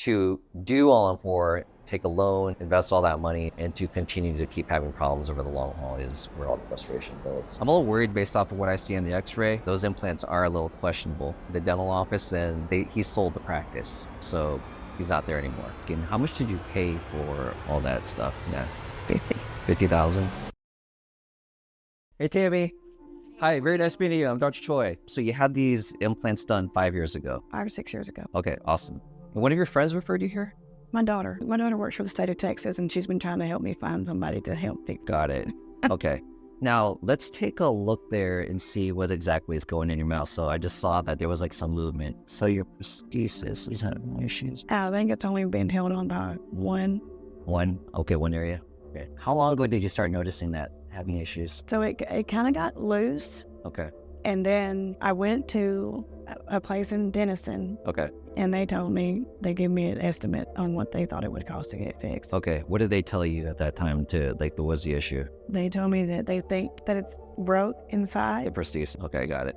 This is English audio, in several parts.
to do all on four, take a loan, invest all that money, and to continue to keep having problems over the long haul is where all the frustration builds. I'm a little worried based off of what I see on the x-ray. Those implants are a little questionable. The dental office, and he sold the practice, so he's not there anymore. Again, how much did you pay for all that stuff? Yeah, 50,000. Hey, Tammy. Hi, very nice meeting you. I'm Dr. Choi. So you had these implants done 5 years ago? 5 or 6 years ago. Okay, awesome. And one of your friends referred you here? My daughter works for the state of Texas, and she's been trying to help me find somebody to help me. Got it. Okay. Now, let's take a look there and see what exactly is going in your mouth. So I just saw that there was like some movement. So your prosthesis is having issues? I think it's only been held on by one. Okay, one area. Okay. How long ago did you start noticing that having issues? So it kind of got loose. Okay. And then I went to a place in Denison. Okay. And they gave me an estimate on what they thought it would cost to get fixed. Okay. What did they tell you at that time what was the issue? They told me that they think that it's broke inside. The prosthesis. Okay, got it.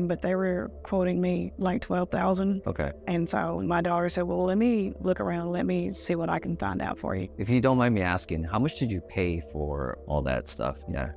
But they were quoting me like $12,000. Okay. And so my daughter said, well, let me look around. Let me see what I can find out for you. If you don't mind me asking, how much did you pay for all that stuff? Yeah.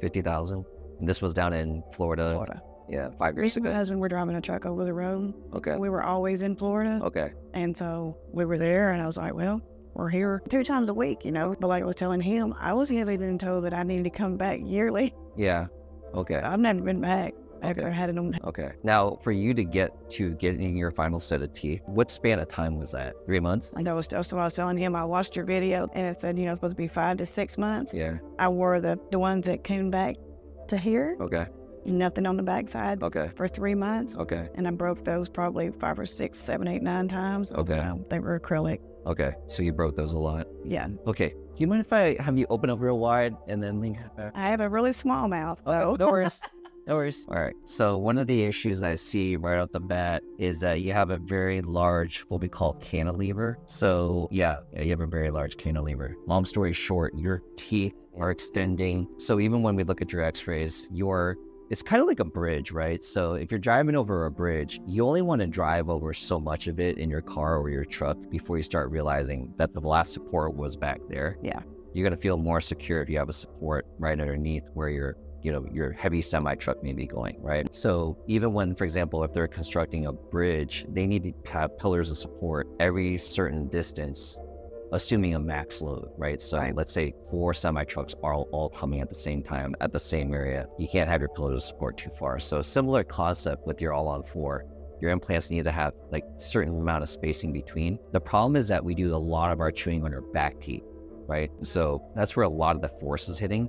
50,000. And this was down in Florida. Yeah, 5 years ago. My husband were driving a truck over the road. Okay. We were always in Florida. Okay. And so we were there, and I was like, well, we're here 2 times a week, But like I was telling him, I was even told that I needed to come back yearly. Yeah. Okay. I've never been back after I had it on. Okay. Now, for you to getting your final set of teeth, what span of time was that? 3 months? And I was telling him, I watched your video, and it said, it's supposed to be 5 to 6 months. Yeah. I wore the ones that came back to here. Okay. Nothing on the backside. Okay. For 3 months. Okay. And I broke those probably 5 or 6, 7, 8, 9 times. Okay. They were acrylic. Okay. So you broke those a lot. Yeah. Okay. Do you mind if I have you open up real wide and then lean back? I have a really small mouth. Oh, no worries. No worries. All right. So one of the issues I see right off the bat is that you have a very large, what we call cantilever. So yeah, you have a very large cantilever. Long story short, your teeth are extending. So even when we look at your x-rays, it's kind of like a bridge, right? So if you're driving over a bridge, you only want to drive over so much of it in your car or your truck before you start realizing that the last support was back there. Yeah. You're going to feel more secure if you have a support right underneath where your heavy semi-truck may be going, right? So even when, for example, if they're constructing a bridge, they need to have pillars of support every certain distance, assuming a max load, right? So Let's say 4 semi-trucks are all coming at the same time at the same area. You can't have your pillars of support too far. So similar concept with your all-on-4. Your implants need to have like certain amount of spacing between. The problem is that we do a lot of our chewing on our back teeth, right? So that's where a lot of the force is hitting.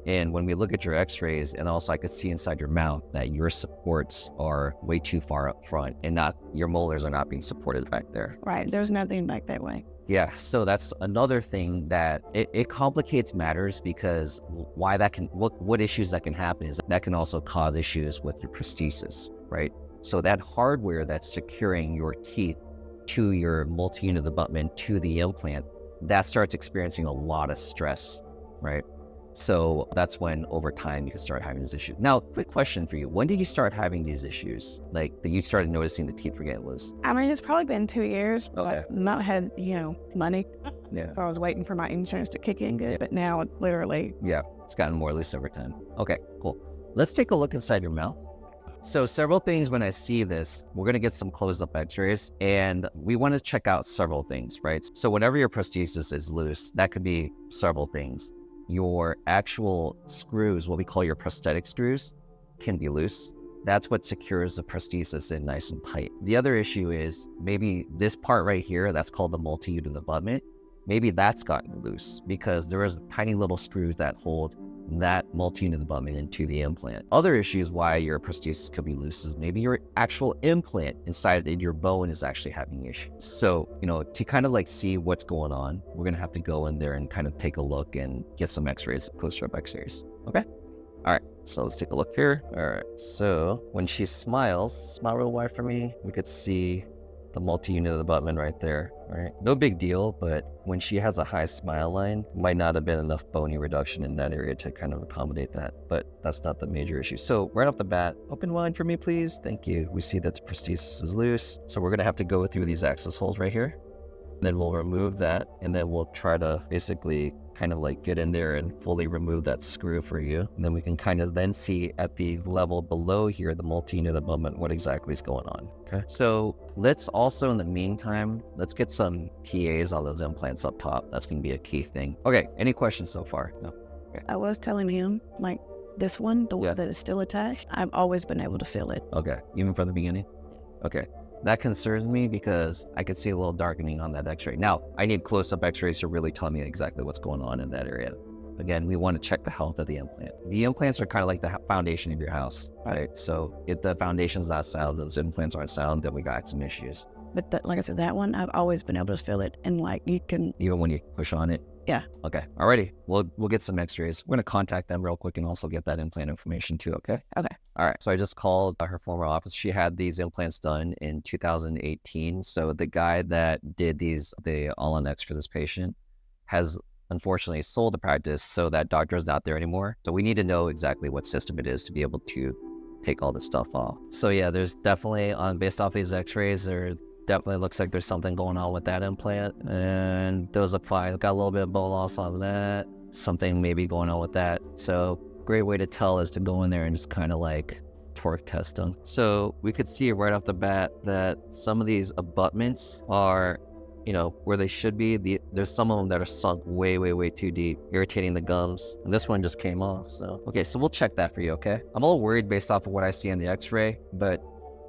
And when we look at your x-rays, and also I could see inside your mouth that your supports are way too far up front and your molars are not being supported back there. Right. There's nothing back that way. Yeah. So that's another thing that it complicates matters, because what issues that can happen is that can also cause issues with your prosthesis, right? So that hardware that's securing your teeth to your multi-unit abutment to the implant, that starts experiencing a lot of stress, right? So that's when over time you can start having this issue. Now, quick question for you. When did you start having these issues? Like that you started noticing the teeth were getting loose? I mean, it's probably been 2 years, but Okay. not had, money. Yeah. So I was waiting for my insurance to kick in good, but now it's literally. Yeah, it's gotten more loose over time. Okay, cool. Let's take a look inside your mouth. So several things when I see this, we're gonna get some close-up x-rays, and we wanna check out several things, right? So whenever your prosthesis is loose, that could be several things. Your actual screws, what we call your prosthetic screws, can be loose. That's what secures the prosthesis in nice and tight. The other issue is maybe this part right here, that's called the multi-unit abutment, maybe that's gotten loose because there is tiny little screws that hold that multi-unit abutment into the implant. Other issues why your prosthesis could be loose is maybe your actual implant inside your bone is actually having issues. So, to kind of like see what's going on, we're gonna have to go in there and kind of take a look and get some x-rays, close-up x-rays, okay? All right, so let's take a look here. All right, so when she smiles, smile real wide for me, we could see the multi-unit abutment right there, right? No big deal, but when she has a high smile line, might not have been enough bony reduction in that area to kind of accommodate that, but that's not the major issue. So right off the bat, open wide for me, please. Thank you. We see that the prosthesis is loose. So we're gonna have to go through these access holes right here. Then we'll remove that, and then we'll try to basically kind of like get in there and fully remove that screw for you. And then we can kind of then see at the level below here, the multi-unit abutment, what exactly is going on. Okay. So let's also, in the meantime, let's get some PAs on those implants up top. That's going to be a key thing. Okay. Any questions so far? No. Okay. I was telling him, like, this one, the one that is still attached, I've always been able to feel it. Okay. Even from the beginning? Okay. That concerns me because I could see a little darkening on that x-ray. Now, I need close-up x-rays to really tell me exactly what's going on in that area. Again, we want to check the health of the implant. The implants are kind of like the foundation of your house, right? So if the foundation's not sound, those implants aren't sound, then we got some issues. But like I said, that one, I've always been able to feel it. And like you can... Even when you push on it? Yeah. Okay. Alrighty. We'll get some x-rays. We're going to contact them real quick and also get that implant information too, okay? Okay. All right. So I just called her former office. She had these implants done in 2018. So the guy that did the all-on-X for this patient has unfortunately sold the practice, so that doctor is not there anymore. So we need to know exactly what system it is to be able to take all this stuff off. So yeah, there's definitely, based off these x-rays, there definitely looks like there's something going on with that implant. And those look fine. Got a little bit of bone loss on that. Something maybe going on with that. So great way to tell is to go in there and just kind of like torque test them. So we could see right off the bat that some of these abutments are, you know, where they should be. There's some of them that are sunk way, way, way too deep, irritating the gums. And this one just came off. So, okay, so we'll check that for you, okay? I'm a little worried based off of what I see in the x-ray, but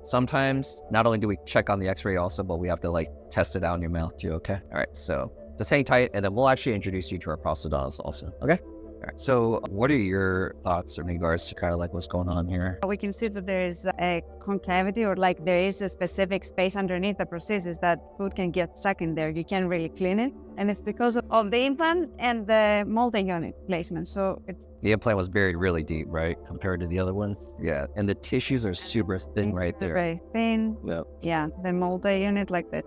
sometimes not only do we check on the x-ray also, but we have to like test it out in your mouth too, okay? All right, so just hang tight, and then we'll actually introduce you to our prosthodontist also, okay? All right, so what are your thoughts in regards to kind of like what's going on here? We can see that there is a concavity, or like there is a specific space underneath the prosthesis that food can get stuck in there. You can't really clean it. And it's because of the implant and the multi-unit placement. So it's... The implant was buried really deep, right? Compared to the other ones? Yeah, and the tissues are super thin right there. Very thin. Yep. Yeah, the multi-unit, like the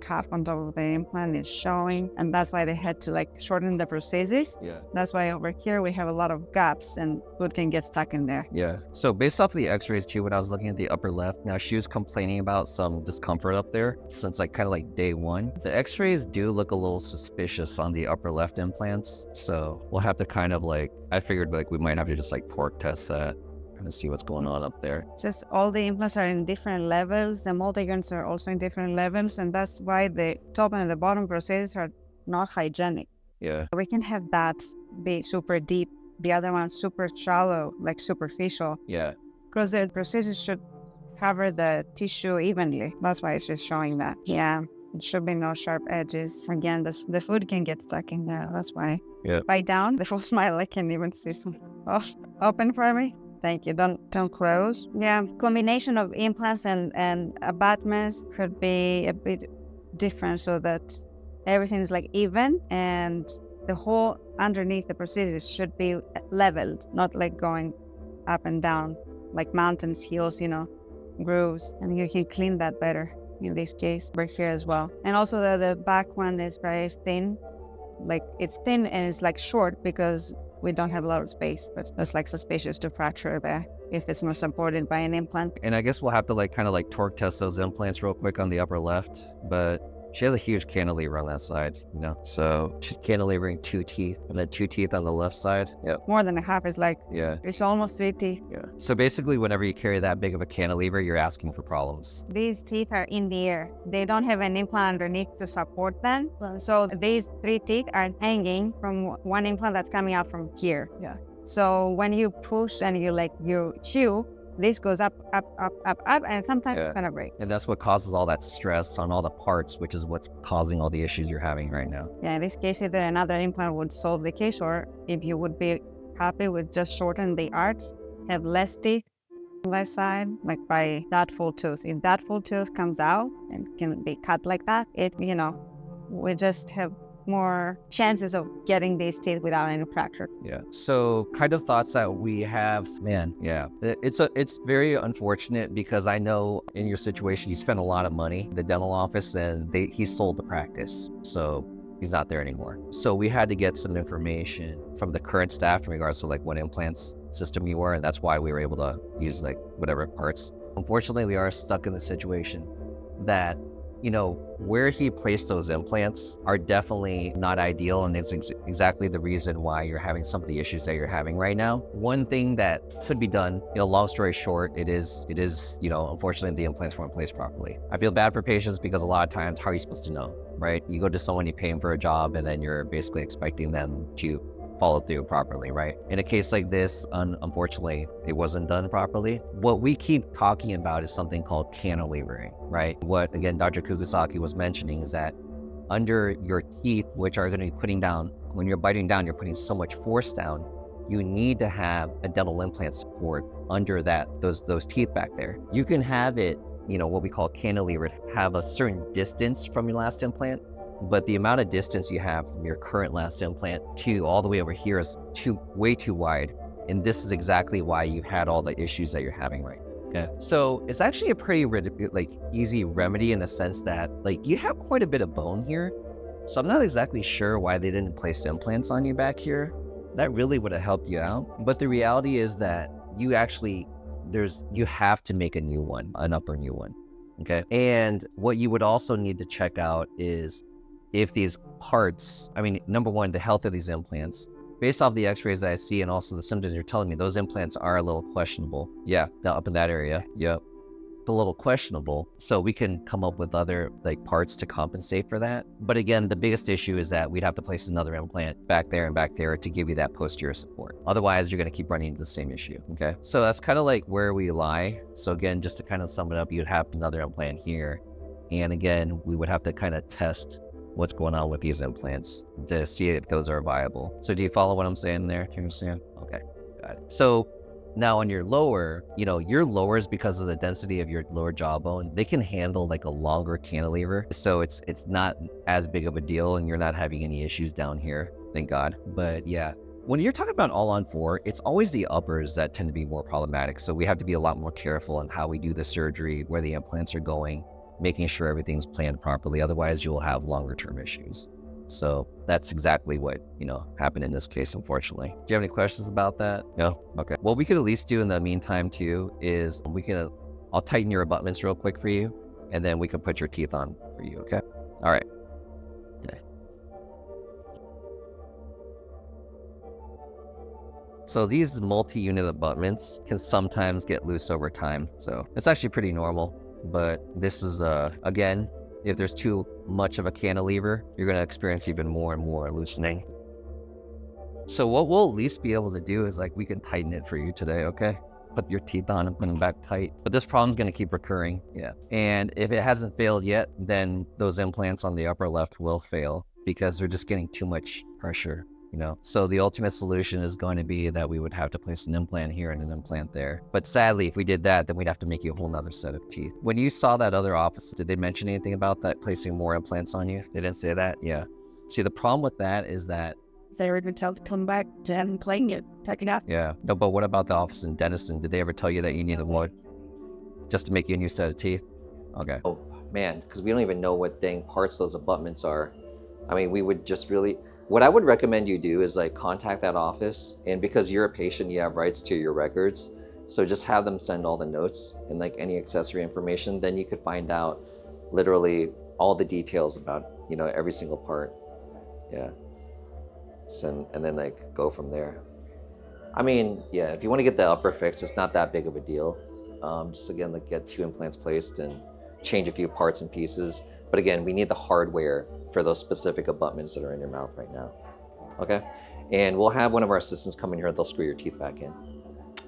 cap on top of the implant is showing, and that's why they had to like shorten the prosthesis. Yeah. That's why over here we have a lot of gaps and food can get stuck in there. Yeah. So based off of the x-rays too, when I was looking at the upper left, now she was complaining about some discomfort up there since like kind of like day one. The x-rays do look a little suspicious on the upper left implants. So we'll have to kind of like, I figured like we might have to just like torque test that and see what's going on up there. Just all the implants are in different levels. The multi-units are also in different levels, and that's why the top and the bottom prostheses are not hygienic. Yeah. We can have that be super deep, the other one super shallow, like superficial. Yeah. Because the prosthesis should cover the tissue evenly. That's why it's just showing that. Yeah. It should be no sharp edges. Again, the food can get stuck in there. That's why. Yeah. Bite down. The full smile, I can even see some. Oh, open for me. Thank you. Don't close. Yeah. Combination of implants and abutments could be a bit different, so that everything is like even, and the whole underneath the prosthesis should be leveled, not like going up and down like mountains, hills, you know, grooves, and you can clean that better in this case right here as well. And also the back one is very thin, like it's thin and it's like short because we don't have a lot of space, but it's like suspicious to fracture there if it's not supported by an implant. And I guess we'll have to like kind of like torque test those implants real quick on the upper left, but she has a huge cantilever on that side, you know? So she's cantilevering 2 teeth and then 2 teeth on the left side. Yep. More than a half is like, Yeah. it's almost 3 teeth. Yeah. So basically whenever you carry that big of a cantilever, you're asking for problems. These teeth are in the air. They don't have an implant underneath to support them. So these 3 teeth are hanging from one implant that's coming out from here. Yeah. So when you push and you chew, this goes up, and sometimes it's gonna break. And that's what causes all that stress on all the parts, which is what's causing all the issues you're having right now. Yeah, in this case, either another implant would solve the case, or if you would be happy with just shorten the arch, have less teeth on left side, like by that full tooth. If that full tooth comes out and can be cut like that, we just have more chances of getting these teeth without any fracture. Yeah. So kind of thoughts that we have, man, yeah. It's very unfortunate because I know in your situation, you spent a lot of money in the dental office and he sold the practice. So he's not there anymore. So we had to get some information from the current staff in regards to like what implants system you were, and that's why we were able to use like whatever parts. Unfortunately, we are stuck in the situation that, you know, where he placed those implants are definitely not ideal, and it's exactly the reason why you're having some of the issues that you're having right now. One thing that could be done, you know, long story short, it is, you know, unfortunately the implants weren't placed properly. I feel bad for patients because a lot of times, how are you supposed to know, right? You go to someone, you pay them for a job, and then you're basically expecting them to follow through properly, right? In a case like this, unfortunately, it wasn't done properly. What we keep talking about is something called cantilevering, right? What, again, Dr. Kukusaki was mentioning is that under your teeth, which are going to be putting down, when you're biting down, you're putting so much force down, you need to have a dental implant support under that, those teeth back there. You can have it, you know, what we call cantilevered, have a certain distance from your last implant, but the amount of distance you have from your current last implant to all the way over here is way too wide. And this is exactly why you've had all the issues that you're having right now. Okay. So it's actually a pretty like easy remedy in the sense that like you have quite a bit of bone here. So I'm not exactly sure why they didn't place implants on you back here. That really would have helped you out. But the reality is that you actually, you have to make a new one, an upper new one. Okay. And what you would also need to check out is if these parts, I mean, number one, the health of these implants, based off the x-rays that I see and also the symptoms you're telling me, those implants are a little questionable. Yeah, up in that area. Yep. It's a little questionable. So we can come up with other like parts to compensate for that. But again, the biggest issue is that we'd have to place another implant back there and back there to give you that posterior support. Otherwise, you're going to keep running into the same issue. Okay. So that's kind of like where we lie. So again, just to kind of sum it up, you'd have another implant here. And again, we would have to kind of test what's going on with these implants to see if those are viable. So do you follow what I'm saying there? Do you understand? Okay, got it. So now on your lower, you know, your lowers, because of the density of your lower jawbone, they can handle like a longer cantilever. So it's not as big of a deal and you're not having any issues down here, thank God. But yeah, when you're talking about all on four, it's always the uppers that tend to be more problematic. So we have to be a lot more careful on how we do the surgery, where the implants are going, making sure everything's planned properly. Otherwise, you'll have longer term issues. So that's exactly what, you know, happened in this case, unfortunately. Do you have any questions about that? No? Okay. What we could at least do in the meantime too is I'll tighten your abutments real quick for you, and then we can put your teeth on for you, okay? All right. Okay. So these multi-unit abutments can sometimes get loose over time. So it's actually pretty normal. But this is, again, if there's too much of a cantilever, you're going to experience even more and more loosening. So what we'll at least be able to do is like, we can tighten it for you today, okay? Put your teeth on and put them back tight. But this problem's going to keep recurring, yeah. And if it hasn't failed yet, then those implants on the upper left will fail because they're just getting too much pressure. You know, so the ultimate solution is going to be that we would have to place an implant here and an implant there. But sadly, if we did that, then we'd have to make you a whole nother set of teeth. When you saw that other office, did they mention anything about that, placing more implants on you? They didn't say that? Yeah. See, the problem with that is that they were even told to come back to have them clean it, take it out. Yeah. No, but what about the office in Denison? Did they ever tell you that you needed more just to make you a new set of teeth? Okay. Oh, man, because we don't even know what dang parts those abutments are. I mean, we would just really... What I would recommend you do is like contact that office, and because you're a patient, you have rights to your records. So just have them send all the notes and like any accessory information. Then you could find out literally all the details about, you know, every single part. Yeah. And then like go from there. I mean, yeah, if you want to get the upper fixed, it's not that big of a deal. Just again, like get 2 implants placed and change a few parts and pieces. But again, we need the hardware for those specific abutments that are in your mouth right now, okay? And we'll have one of our assistants come in here and they'll screw your teeth back in,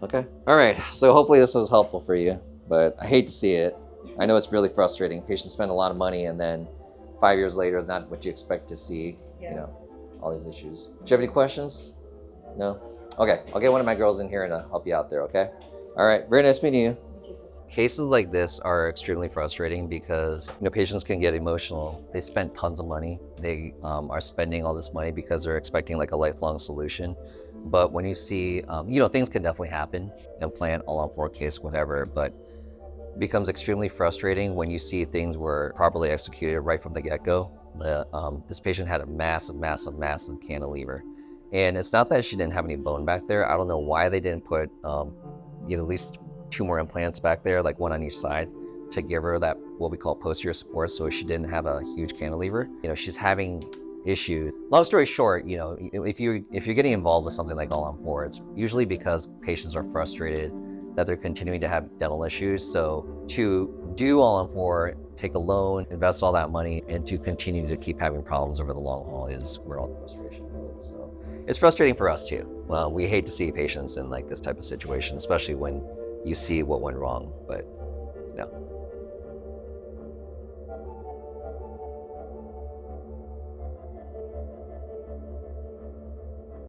okay? All right, so hopefully this was helpful for you, but I hate to see it. I know it's really frustrating. Patients spend a lot of money and then 5 years later is not what you expect to see, you know, all these issues. Do you have any questions? No? Okay, I'll get one of my girls in here and help you out there, okay? All right, very nice meeting you. Cases like this are extremely frustrating because patients can get emotional. They spent tons of money. They are spending all this money because they're expecting like a lifelong solution. But when you see, things can definitely happen, implant, all-on-4 case, whatever, but it becomes extremely frustrating when you see things were properly executed right from the get-go. This patient had a massive cantilever. And it's not that she didn't have any bone back there. I don't know why they didn't put, at least 2 more implants back there, like 1 on each side, to give her that, what we call posterior support, so she didn't have a huge cantilever. She's having issues. Long story short, if you're getting involved with something like all-on-4, it's usually because patients are frustrated that they're continuing to have dental issues. So to do all-on-4, take a loan, invest all that money, and to continue to keep having problems over the long haul is where all the frustration goes. So it's frustrating for us too. Well, we hate to see patients in like this type of situation, especially when you see what went wrong, but no.